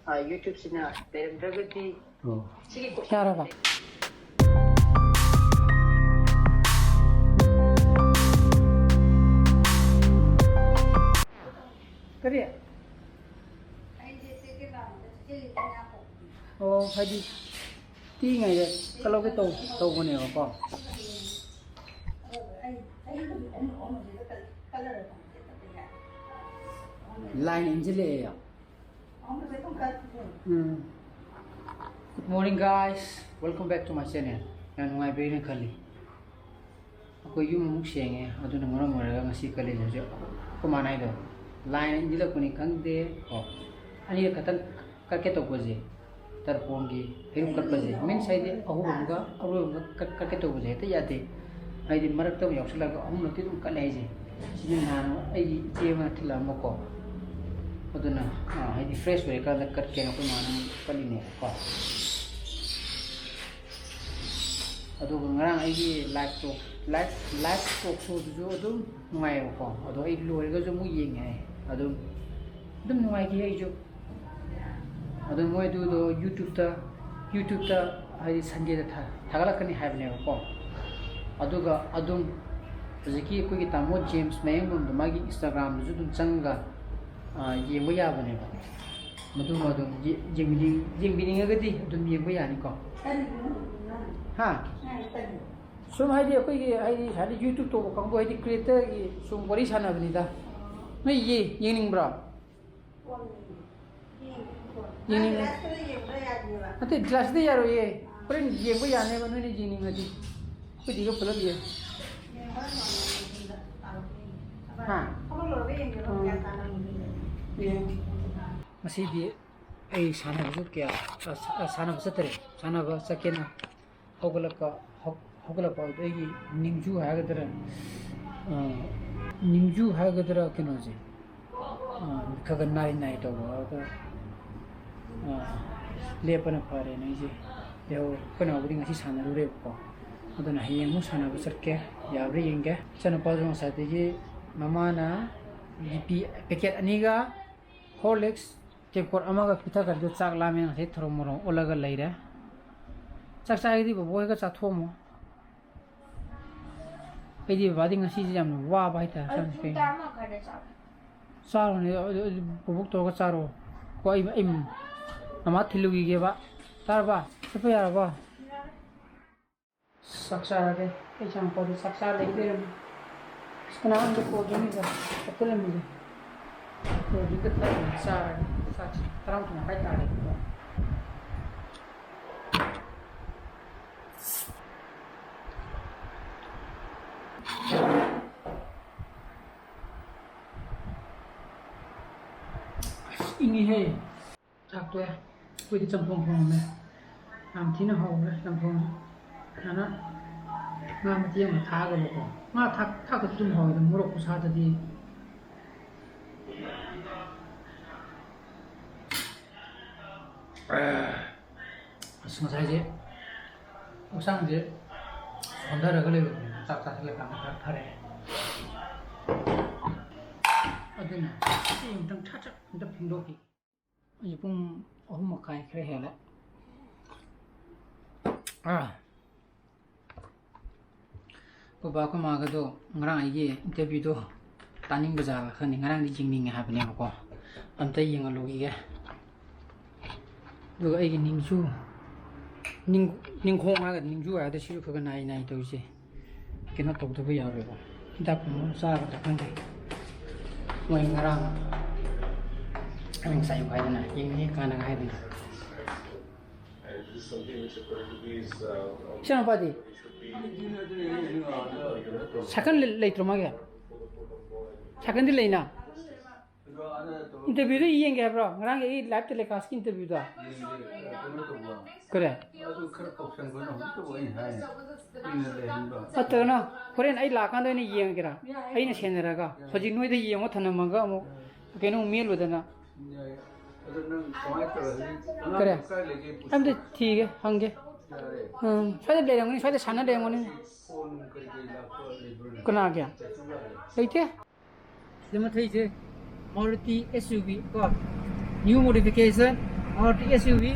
유튜브나 내려가기 시기 꼭 알아봐. 그래. 하디 tí ngày đấy cái lâu cái tàu con này có line engineer. Good morning guys, welcome back to my channel. Yang ngai be ni khali. Ako yum muk senge adu na mara mara ngasi kali jo. Ko manai do. Line engineer ko ni khangde ko. Ani katan karke to boje. Terpongi hirup kat baje. Main side ahu bunga aru karke to boje te yate. Ai din marak to yok sala ko ahum nati tum kalai je. Sini nan ai je ma thila mo ko. Aduna ai di fresh way ka kat ke ko manang kali ne ko. Adu ngarang ai di live talk show du adu ngai ko. Adu ai loi ga jo mu yeng ai. Adu dum ngai ki ai jo. Adu moi du do YouTube ta ai Sunday da thagalakani haibne ko. Aduga adum jiki ko ki tamo James Mayngum do magi Instagram ju dum changa yengbo ya bane ba. Madu jingbining ga di dum yengbo ya ni ko. Ha. Sum hai di ko ki ai di sari YouTube to ko ko ai di creator ki sum bori sana bani da. Mai ye yengning bra. Yengning. Ate glass de yaro ye. Pren yengbo ya ne ba no ni yengning adi. Ko di ko pula dia. Ha. Masih di sana besok kya sana besok tere sana ko sakena hogala pa egi nimju ha gadara keno je kagan nai to ba lepana pare nai je deo kana budi ngasi sana re ko adana hiyeng mu sana besok ke ya bre yenge sana pa jong sa te ji mama na GP packet aniga Horlicks kepor amaga pita ka do chak lamen he thromoro olaga leira chak chai di bo ga cha thomo pe di ba ding si jam wa ba ta san pe sa ne bubuk to ga charo ko im ama thilugi ge ba tar ba pe ya ba saksa ge pe cham ko saksa le de skana an ko ge ni ga atule mi तो दिक्कत नहीं सारा सच तरह तो ना बैठा है ini है tak tu ya kue di campur में हम थी ना हो गए campur है ना मैं मत ये मत था कर लो मैं था कर तुम हो गए मुझे कुछ आता दी Sengaja je, usang je, sondar agak lebih, tak lagi kami thare. Adanya, ini tentang cacak, tentang pindoki. Ini pun, makai kere hele. Bapak maga tu, ngarang aje interview tu, taning bazaar, kan ngarang di jingning apa ni aku, antai yang logi ya. Dua aja ningsu, ningkong agak ningsu ada sih juga naik tu sih. Kena tahu tu biar apa. Kita pun sah tak kan deh. Mau ngarang, yang saya buat na, yang ni kan nak ada. Siapa tadi? Second late rumah ke? Second di lain na. Interview tu iya enggak bro, ngarang ini live telecast interview tu. Keren. Atau na, koren ay lakan tu ini iya enggak? Ay ni channel raga. Soji nuai tu iya mau thana mangga mau, kena mail betul na. Keren. Am tu ठीक है, हंगे. शायद ले जाऊँगी, शायद साना ले जाऊँगी. कना क्या? लेते? जब मैं थी जे Maruti SUV को new modification SUV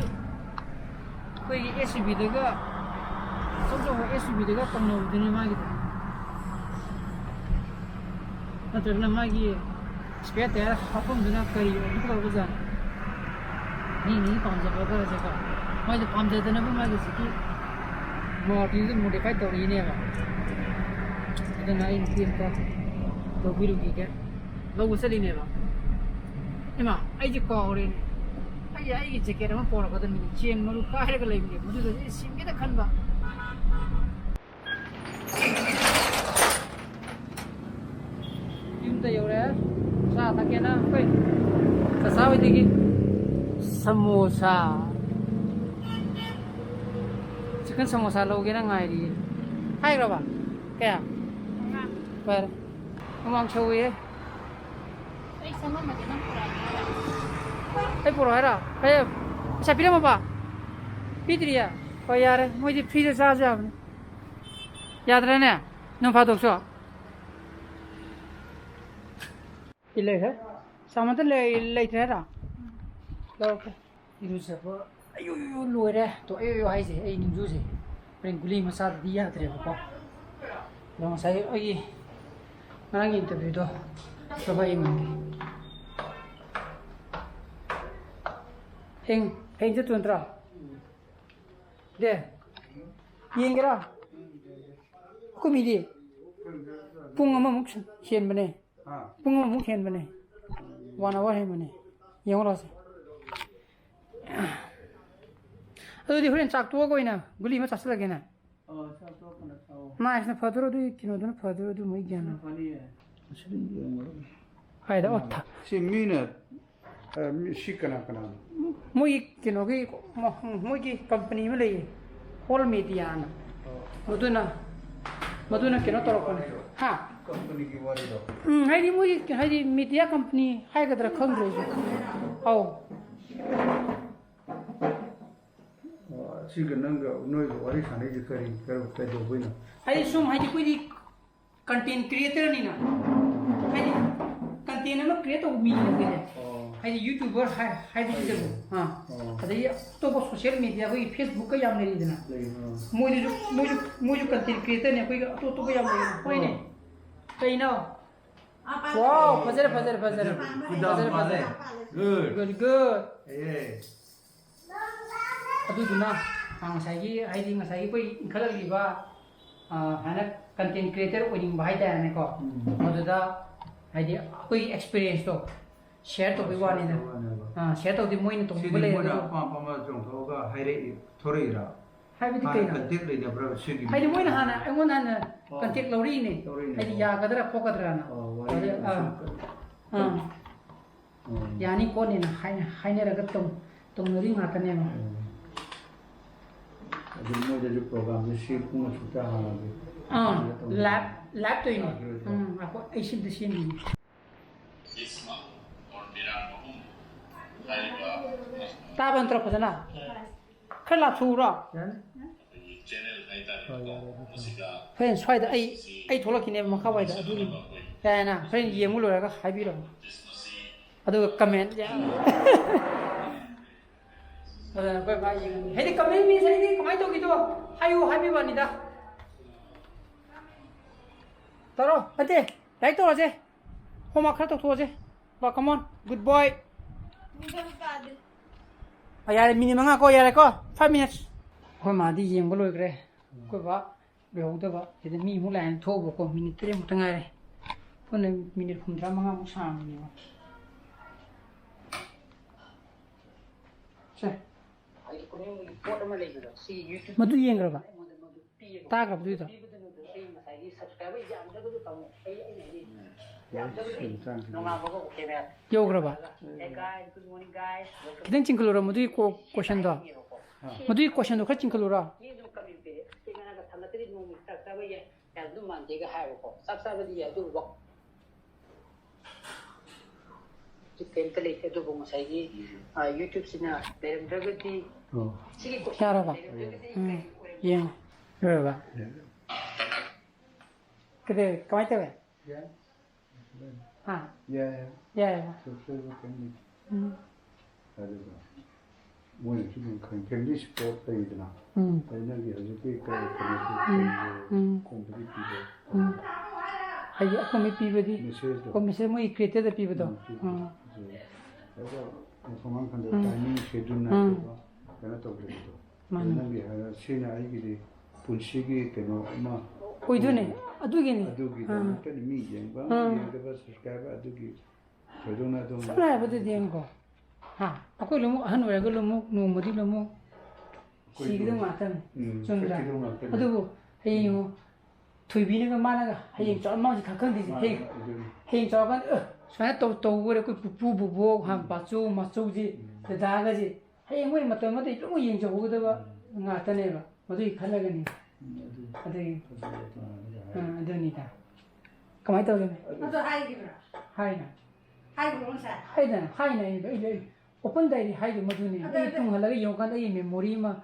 거기 SUV다가 저쪽 SUV다가 딱 넣으더니 막이다. 나들나 막이 스페어 타이어 합품드나 거리 어디가 보자. 니 밤새버가 제가 막이 밤새더나 막이 스키 모티즈 모디파이 도리네 봐. 그다나 인티엠다 도비루기게 너무 쓰리네 봐. 이마 아이지 거리네. 아이 재킷 한번 보러거든. 체인 머루 까해가 레이네. 무슨 심게다 칸바. Chúng ta vô đấy, sa ta kia nó, coi, ta sao vậy thì samosa, chicken samosa lâu kia nó ngày đi, hay rồi bà, cái à, vậy, không ăn sâu ấy, cái bữa rồi đó, cái, sao biết mà bà, biết đi à, coi giờ đấy, mới đi phi ra sao, giờ đấy nè, nó phá được sao? Ile है सामान तो ले थे ना लोग इधर से वो अयो लोग रहे तो अयो है से अयो निम्जू से पर गुली मसाला दिया तेरे को लोग मसाले अयो ना कि इंटरव्यू तो भाई मंगे हेंग जो तुंतरा दे ये क्या कुमिदी पुंगा मुख शेन बने पुंगा मुख शेन बने 1 hour है मने ये वाला से अरे होरेन चाक तो कोई ना गुली में चास लगे ना चाक तो कना चाओ ना इसने फदरो दु किनो दन फदरो दु मई ज्ञान फायदा ओथा सिमीना शिकना कना मई किनो की मई की कंपनी में ले होल मीडिया ना मधुना किनो तोरो कोन हां कंपनी की वाली दो हाइडी मई हाइडी मीडिया कंपनी हाय गदरा खंग्रे औ सिगनंगा नोय वाली साने जी करी कर पे जो बिना हाइडी सुम हाइडी कोई कंटेंट क्रिएटर नहीं ना हाइडी कंटेंट में क्रिएट हो मी लगे हाइडी यूट्यूबर हाइडी जब हां अदई तो वो सोशल मीडिया कोई फेसबुक का याम नहीं देना मोजो कंटेंट क्रिएटर ने कोई तो याम नहीं कोई ने कहीं ना वाओ फजर good ए अदुना ngसाई आइदि ngसाई कोई इनखललिबा हाना कंटेंट क्रिएटर ओइनिंग बाहाय दाने को मदुदा आइदि कोई एक्सपीरियंस तो शेयर तो बे वानी ना शेयर तो दि मोइन तो बले पामा जों थोगा हाइरे थोरेरा हाइबि कइना कंटेंट ले दे ब्रा सिगि हाइदि मोइन हाना एगोन हाना कंटेंट लौरी ने हाइदि या गदरा फोकदरा ना यानी कोने ना हाइने रगत तुम नरी मातने मा जिनमें जो प्रोग्राम जो शीट को छुटा हालांकि लैब तो इन्हें आपको ऐसे दिशा नहीं ताबन तरफ जना खला छूरा फ्रेंड स्वाइड आई थोड़ा किने मखा वाइड अदुनी है ना फ्रेंड ये मुलो रगा हाइबी रो अदु कमेंट या कोई बात ये हेदी कमेंट में से हेदी कमाई तो कितो हायू हाइबी बानीदा तरो अते लाइक तो अजे होमा खर तो थोजे बा कम ऑन गुड बॉय यार मिनिट मंगा को यार को 5 minutes होय मादी येंग बोलोय करे कोई बा बेहौदबा जेदे मी मु लाइन थोबो को मिनिट 3 मुत ngaire कोने मिनिट 3 मंगा मु सामने से आई कोने पोट में ले बिरो सी YouTube मधु येंग रबा ता गब दुई त योग्रबा किदन चिंकलोरा मधु को क्वेश्चन दो मधु क्वेश्चन दो खर चिंकलोरा YouTube sina beremdragati sigi ko यारबा येंग रबा 그래 가만히 있다 왜? 아. या 예. सबसे वो करनी 뭐는 지금 그 팬리 스포츠 때이잖아. 옛날에 아주 그 공부를 뛰고. 아이 아코미 피버디 메시지도. 코미세 뭐 크리에이터다 피버도 그래서 소망 칸데 타이밍 쉐줄 나고 내가 또 그랬어. 옛날에 시나 아이들이 분식이 되는 엄마 오이도네 아두기네 아두기 때문에 미쟁바 이게 서스카바 아두기 저도나도 살아야버도 되는 거 하 아코 로모 한 외가 로모 노모디 로모 시기도 마탄 좀다 아두고 해요 토이비는 거 많아가 해요 좀만 가끔디지 해요 저건 수나 또 그래 그 부부부 한 바주 마주지 대다가지 해요 뭐 맞다마다 좀 연저 오거든 나타내봐 모두 칼라가니 아들 아들니다 가만히 떠오르네 나도 하이기브라. 하이나 하이기브라. 하이나 이거 오픈 다이리 하이기 모두네 이 통하라가 용간다 이 메모리마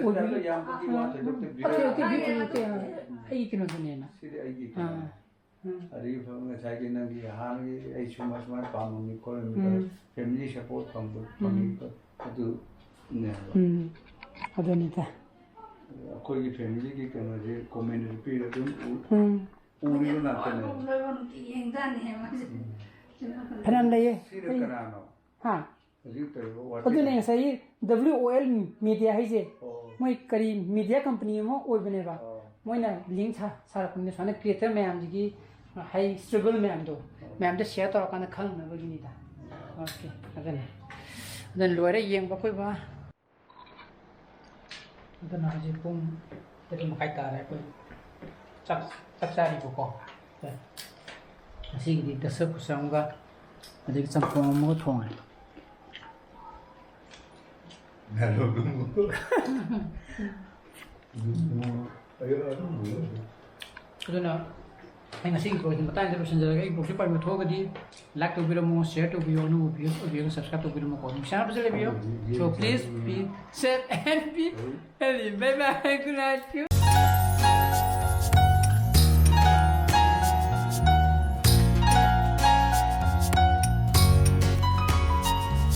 오늘 양복이 와서 어떻게 이 기노드네나 시리 아이기 아리 보면 자기는 이 하는 이 주마스만 방문이 거는 패밀리 서포트 방문 아주 네 아들니다 거기 패밀리기 때문에 코미니티 피드도 우리로 나타내 편한데요 시르카나노 하 지금 어두네 사이 WOL media 하이제 moi kari media company mo oi baneba moina link tha sara kunne sone creator mayam ji high struggle mayam do share tor kana khang na bagini da okay adan lore yeng ba koi ba adan na ji pum ter ma kai ta ra koi chak sari ko asi di dasar kusang ga adik champong mo thong 그러나 anh ngasi ko tin mata ngero senjara ga ibo sipai mo thoga di like to video mo share to video no video subscribe to video mo ko share to video so please be safe and be healthy bye bye good night